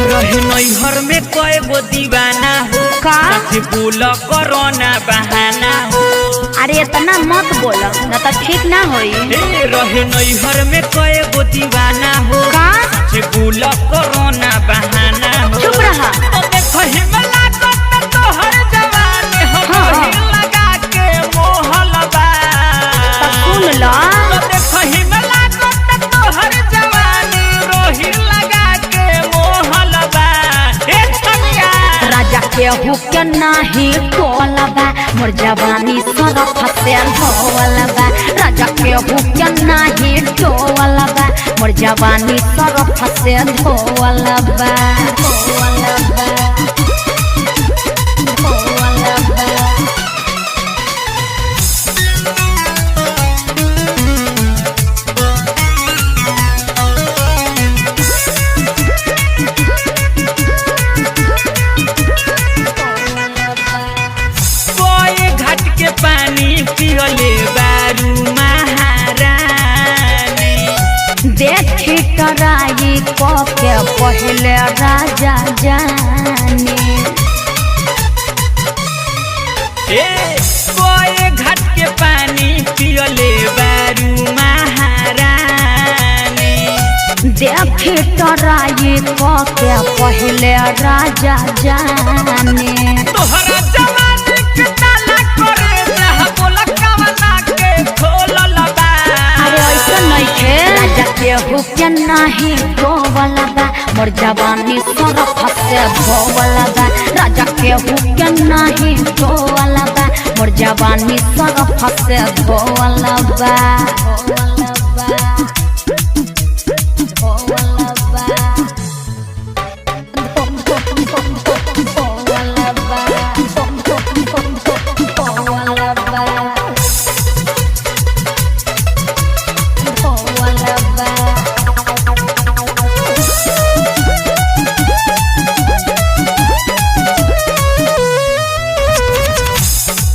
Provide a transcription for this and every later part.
रहे नैहर में कई गो दीवाना हो का बोल कोरोना बहाना हो। अरे इतना मत बोलो ना तो ठीक ना होई। रहे नैहर में कई गो दीवाना हो का बोल कोरोना बहाना हो। चुप रहा। लगा के मोहल बा सुन लो केहू के नाही टोलबा मोर जवानी सरफ से धोलबा। राजा केहू के नाही टोलबा मोर जवानी सरफ से धोलबा। पियले बारू महारानी देखी टराई के पहले राजा जानी। कोई घाट के पानी पियले बारू महारानी देखी टराई के पहले राजा जानी। तोहरा जवानी के ताला करे केहू के नाही टोलबा मोर जवानी सरफ से धोलबा। राजा केहू के नाही टोलबा मोर जवानी सरफ से धोलबा।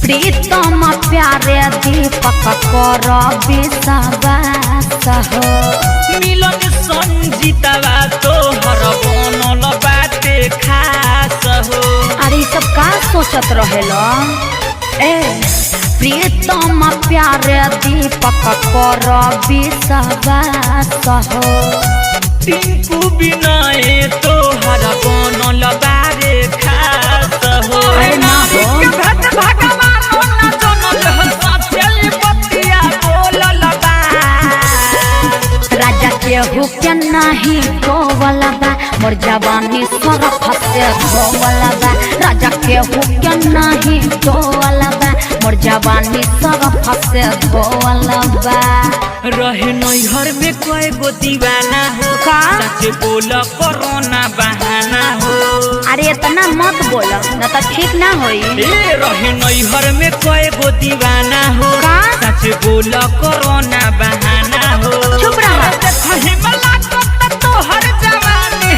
प्रीतम प्यारे दीपक कर विश्वास हो। मिलन संजीतवा तोहर बनल बाटे खास हो। अरे सब का सोचत रहेलो। प्रीतम प्यारे दीपक कर विश्वास हो। टिंकू बिनाए तोहर बनल बारे खास हो। राजा केहू के नाही टोलबा मोर जवानी सरफ से धोलबा। राजा केहू के नाही टोलबा मोर जवानी सरफ से धोलबा। रहे नैहर में कई गो दीवाना हो का बोल कोरोना बहाना हो। अरे इतना मत बोलो ना तो ठीक ना होई। रहे नैहर में कई गो दीवाना हो का बोल कोरोना बहाना हो। चुप रहा। तोहर जवानी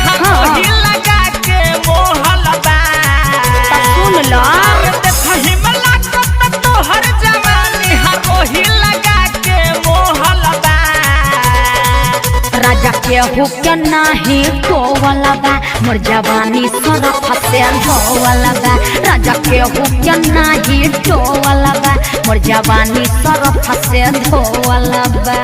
लगा के मोहल बा सुन लो तोहर जवानी लगा के मोहल बा। राजा केहू के नाही टोलबा मोर जवानी सरफ से धोलबा। राजा केहू के नाही टोलबा मोर जवानी सरफ से धोलबा।